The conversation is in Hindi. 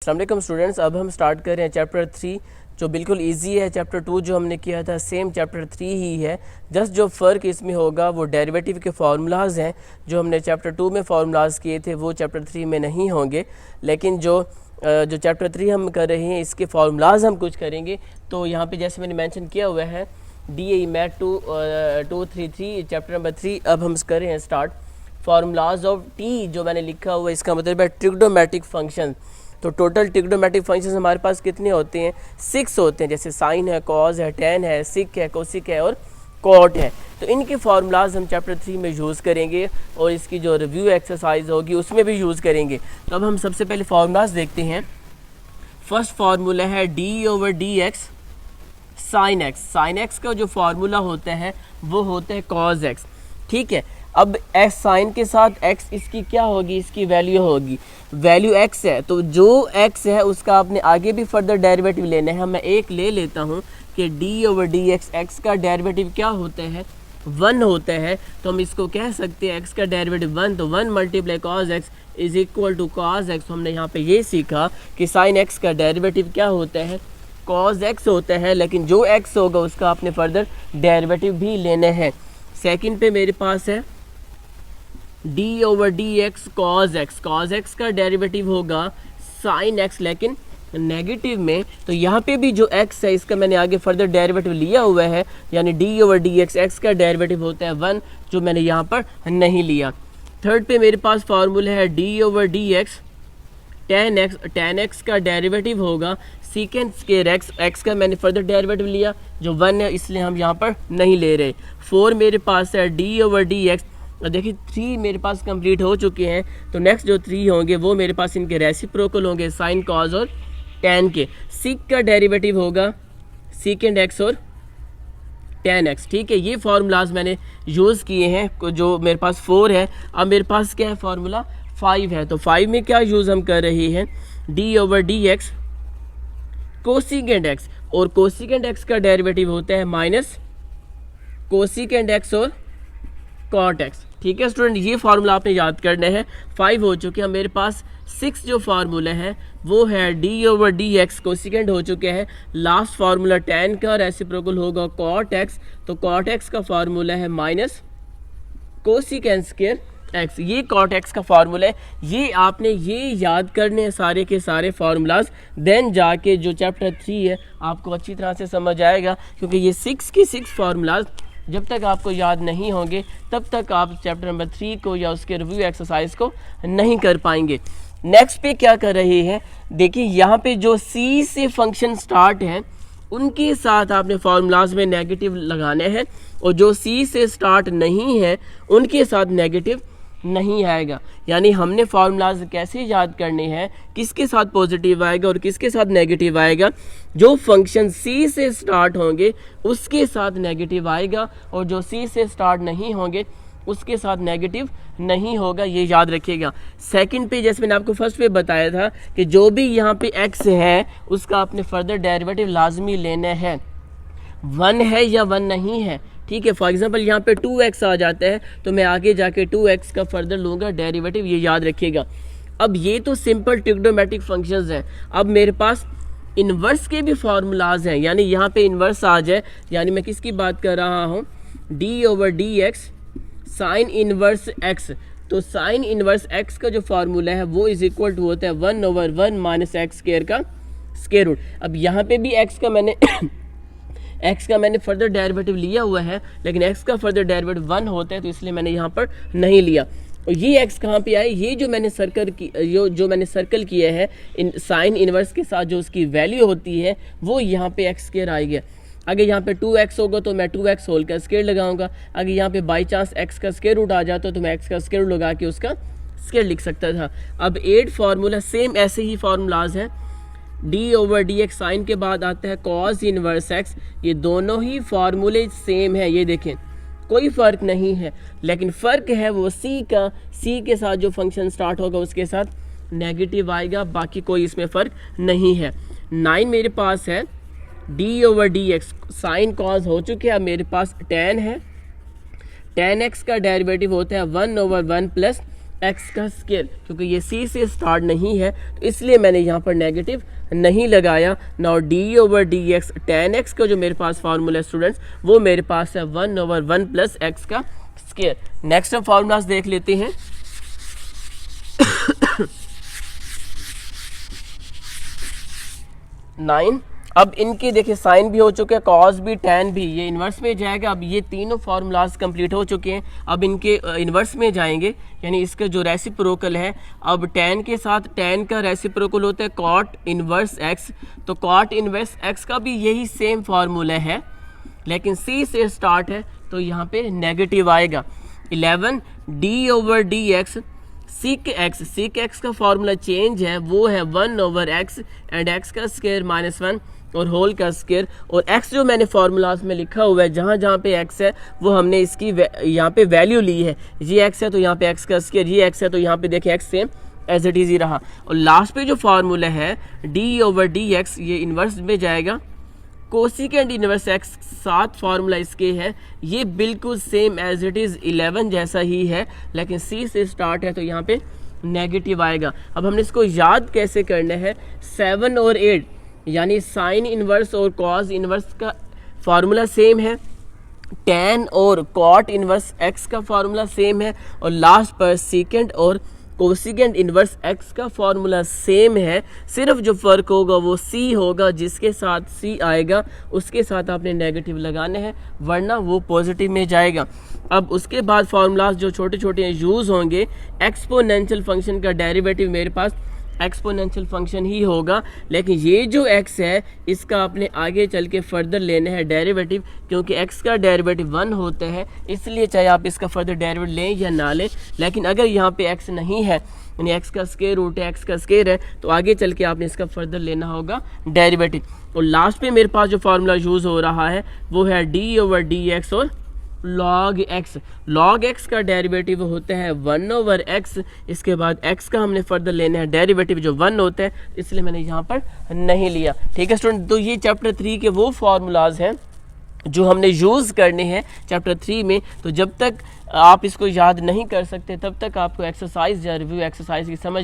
अस्सलाम वालेकुम स्टूडेंट्स, अब हम स्टार्ट कर रहे हैं चैप्टर 3 जो बिल्कुल इजी है। चैप्टर 2 जो हमने किया था सेम चैप्टर 3 ही है, जस्ट जो फ़र्क इसमें होगा वो डेरिवेटिव के फार्मूलाज हैं। जो हमने चैप्टर 2 में फार्मूलाज किए थे वो चैप्टर 3 में नहीं होंगे, लेकिन जो चैप्टर 3 हम कर रहे हैं इसके फार्मूलाज हम कुछ करेंगे। तो यहाँ पे जैसे मैंने मेंशन किया हुआ है DAE मैथ 233 चैप्टर नंबर 3। अब हम कर रहे हैं स्टार्ट। फार्मूलाज ऑफ टी जो मैंने लिखा हुआ है इसका मतलब है ट्रिग्नोमेट्रिक फंक्शन। तो टोटल ट्रिग्नोमेट्रिक फंक्शंस हमारे पास कितने होते हैं? 6 होते हैं, जैसे साइन है, कॉज है, टेन है, सिक है, कोसिक है और कॉट है। तो इनके फार्मूलाज हम चैप्टर 3 में यूज़ करेंगे और इसकी जो रिव्यू एक्सरसाइज होगी उसमें भी यूज़ करेंगे। तो अब हम सबसे पहले फार्मूलाज देखते हैं। फर्स्ट फार्मूला है d/dx sine x. Sine x का जो फार्मूला होता है वो होता है कॉज एक्स, ठीक है। अब एक्स साइन के साथ एक्स इसकी क्या होगी? इसकी वैल्यू होगी, वैल्यू एक्स है तो जो एक्स है उसका आपने आगे भी फर्दर डेरिवेटिव लेना है। मैं एक ले लेता हूँ कि d/dx एक्स का डेरिवेटिव क्या होता है? 1 होता है। तो हम इसको कह सकते हैं एक्स का डेरिवेटिव 1, तो 1 × cos x is equal to cos x। हमने यहाँ पे ये सीखा कि साइन एक्स का डेरिवेटिव क्या होता है? cos x होता है, लेकिन जो x होगा उसका आपने फर्दर डेरिवेटिव भी लेना है। सेकंड पे मेरे पास है d/dx cos x। cos x का डेरिवेटिव होगा sin x, लेकिन नेगेटिव में। तो यहाँ पे भी जो x है इसका मैंने आगे फर्दर डेरिवेटिव लिया हुआ है, यानी d/dx x का डेरिवेटिव होता है 1, जो मैंने यहाँ पर नहीं लिया। थर्ड पे मेरे पास फार्मूला है d/dx tan x। tan x का डेरिवेटिव होगा सीकेंड स्क्वायर x। x का मैंने फर्दर डेरिवेटिव लिया जो 1 है, इसलिए हम यहाँ पर नहीं ले रहे। 4 मेरे पास है d/dx। देखिए 3 मेरे पास कंप्लीट हो चुके हैं, तो नेक्स्ट जो 3 होंगे वो मेरे पास इनके रेसिप्रोकल होंगे, साइन, कॉज और टैन के। सिक का डेरिवेटिव होगा सीकेंड x और tan x, ठीक है। ये फार्मूलाज मैंने यूज़ किए हैं जो मेरे पास 4 है। अब मेरे पास क्या है? फार्मूला 5 है। तो 5 में क्या यूज़ हम कर रहे हैं? d/dx कोसिकेंड x, और कोसिकेंड x का डेरिवेटिव होता है माइनस कोसिकेंड x और कॉट x, ठीक है स्टूडेंट। ये फार्मूला आपने याद करना है। 5 हो चुके हैं। मेरे पास 6 जो फार्मूला है वो है d/dx कोसिकेंड हो चुके हैं। लास्ट फार्मूला tan का रेसिप्रोकल होगा कॉट x, तो कॉट x का फार्मूला है माइनस कोसिकेंड स्क्वायर x। ये कॉट x का फार्मूला है। ये आपने ये याद करने हैं सारे के सारे फार्मूलाज, देन जाके जो चैप्टर 3 है आपको अच्छी तरह से समझ आएगा, क्योंकि ये 6 के 6 फार्मूलाज जब तक आपको याद नहीं होंगे तब तक आप चैप्टर नंबर 3 को या उसके रिव्यू एक्सरसाइज को नहीं कर पाएंगे। नेक्स्ट पे क्या कर रहे हैं? देखिए यहाँ पे जो C से फंक्शन स्टार्ट हैं उनके साथ आपने फार्मूलाज में नेगेटिव लगाने हैं, और जो C से स्टार्ट नहीं है उनके साथ नेगेटिव नहीं आएगा। यानी हमने फार्मूलाज कैसे याद करने हैं, किसके साथ पॉजिटिव आएगा और किसके साथ नेगेटिव आएगा? जो फंक्शन C से स्टार्ट होंगे उसके साथ नेगेटिव आएगा, और जो C से स्टार्ट नहीं होंगे उसके साथ नेगेटिव नहीं होगा, ये याद रखिएगा। सेकंड पे जैसे मैंने आपको फर्स्ट पे बताया था कि जो भी यहाँ पे x है उसका आपने फर्दर डेरिवेटिव लाजमी लेना है। 1 है या 1 नहीं है, ठीक है। फॉर एग्जांपल यहाँ पे 2x आ जाता है तो मैं आगे जाके 2x का फर्दर लूँगा डेरिवेटिव, ये याद रखिएगा। अब ये तो सिंपल ट्रिग्नोमेट्रिक फंक्शंस हैं। अब मेरे पास इन्वर्स के भी फार्मूलाज हैं, यानी यहाँ पे इन्वर्स आ जाए, यानी मैं किसकी बात कर रहा हूँ? d/dx sign inverse x। तो साइन इन्वर्स x का जो फार्मूला है वो इज इक्वल टू होता है 1/1 माइनस एक्स स्क्वायर का स्क्वायर रूट। अब यहाँ पे भी x का मैंने फर्दर डेरिवेटिव लिया हुआ है, लेकिन x का फर्दर डेरिवेटिव 1 होता है, तो इसलिए मैंने यहाँ पर नहीं लिया। और ये x कहाँ पे आए? ये जो मैंने सर्कल किया है इन साइन इन्वर्स के साथ जो उसकी वैल्यू होती है वो यहाँ पे x स्क्वायर आएगा। अगर यहाँ पे 2x होगा तो मैं 2x होल का स्क्वायर लगाऊंगा। अगर यहाँ पे बाई चांस x का स्क्वायर रूट आ जाता तो मैं x का स्क्वायर रूट लगा के उसका स्क्वायर लिख सकता था। अब 8 फार्मूला सेम ऐसे ही फार्मूलाज हैं। d/dx साइन के बाद आता है cos इनवर्स x। ये दोनों ही फार्मूले सेम है, ये देखें कोई फ़र्क नहीं है, लेकिन फ़र्क है वो C का। C के साथ जो फंक्शन स्टार्ट होगा उसके साथ नेगेटिव आएगा, बाकी कोई इसमें फ़र्क नहीं है। 9 मेरे पास है d/dx साइन कॉस हो चुके हैं। अब मेरे पास tan है, tan x का डेरिवेटिव होता है 1/1 प्लस एक्स का स्केयर, क्योंकि ये सी से स्टार्ट नहीं है तो इसलिए मैंने यहाँ पर नेगेटिव नहीं लगाया। Now D over D x ten x का जो मेरे पास फार्मूला है स्टूडेंट्स, वो मेरे पास है 1/1 प्लस एक्स का स्केयर। नेक्स्ट हम फार्मूलाज देख लेते हैं। 9, अब इनके देखिए साइन भी हो चुके हैं, कॉस भी, टैन भी, ये इन्वर्स में जाएगा। अब ये तीनों फार्मूलाज कंप्लीट हो चुके हैं, अब इनके इन्वर्स में जाएंगे, यानी इसका जो रेसिप्रोकल है। अब टैन के साथ टैन का रेसिप्रोकल होता है कॉट इन्वर्स एक्स, तो कॉट इन्वर्स एक्स का भी यही सेम फार्मूला है, लेकिन सी से स्टार्ट है तो यहाँ पे नेगेटिव आएगा। 11 D over D x seek x का फार्मूला चेंज है, वो है 1/x एंड x का स्क्वायर -1 और होल का स्क्वायर। और x जो मैंने फार्मूलाज में लिखा हुआ है, जहाँ जहाँ पे x है वो हमने इसकी यहाँ पे वैल्यू ली है। ये x है तो यहाँ पे x का स्क्वायर, ये x है तो यहाँ पे देखिए x same as it is ही रहा। और लास्ट पे जो फार्मूला है d ओवर dx, ये इन्वर्स में जाएगा। कोसिकेंड इनवर्स एक्स 7 फार्मूला इसके है, ये बिल्कुल सेम एज इट इज़ 11 जैसा ही है, लेकिन सी से स्टार्ट है तो यहाँ पे नेगेटिव आएगा। अब हमने इसको याद कैसे करना है, 7 और 8 यानी साइन इनवर्स और कॉस इनवर्स का फार्मूला सेम है, टैन और कॉट इनवर्स एक्स का फार्मूला सेम है, और लास्ट पर सीकेंड और कोसिकेंड इनवर्स एक्स का फार्मूला सेम है। सिर्फ जो फ़र्क होगा वो सी होगा, जिसके साथ सी आएगा उसके साथ आपने नेगेटिव लगाने हैं, वरना वो पॉजिटिव में जाएगा। अब उसके बाद फार्मूलाज जो छोटे छोटे यूज़ होंगे, एक्सपोनेंशियल फंक्शन का डेरिवेटिव मेरे पास एक्सपोनेंशियल फंक्शन ही होगा, लेकिन ये जो x है इसका आपने आगे चल के फर्दर लेना है डेरिवेटिव, क्योंकि x का डेरिवेटिव 1 होता है, इसलिए चाहे आप इसका फर्दर डेरिवेटिव लें या ना लें। लेकिन अगर यहाँ पे x नहीं है, यानी x का स्क्वायर रूट है, x का स्क्वायर है, तो आगे चल के आपने इसका फर्दर लेना होगा डेरिवेटिव। और लास्ट पे मेरे पास जो फार्मूला यूज़ हो रहा है वो है डी ओवर डी एक्स और log x का डेरिवेटिव होता है 1/x। इसके बाद x का हमने फर्दर लेना है डेरिवेटिव जो 1 होता है, इसलिए मैंने यहाँ पर नहीं लिया। ठीक है स्टूडेंट, तो ये चैप्टर 3 के वो फार्मूलाज हैं जो हमने यूज़ करने हैं चैप्टर 3 में। तो जब तक आप इसको याद नहीं कर सकते तब तक आपको एक्सरसाइज या रिव्यू एक्सरसाइज की समझ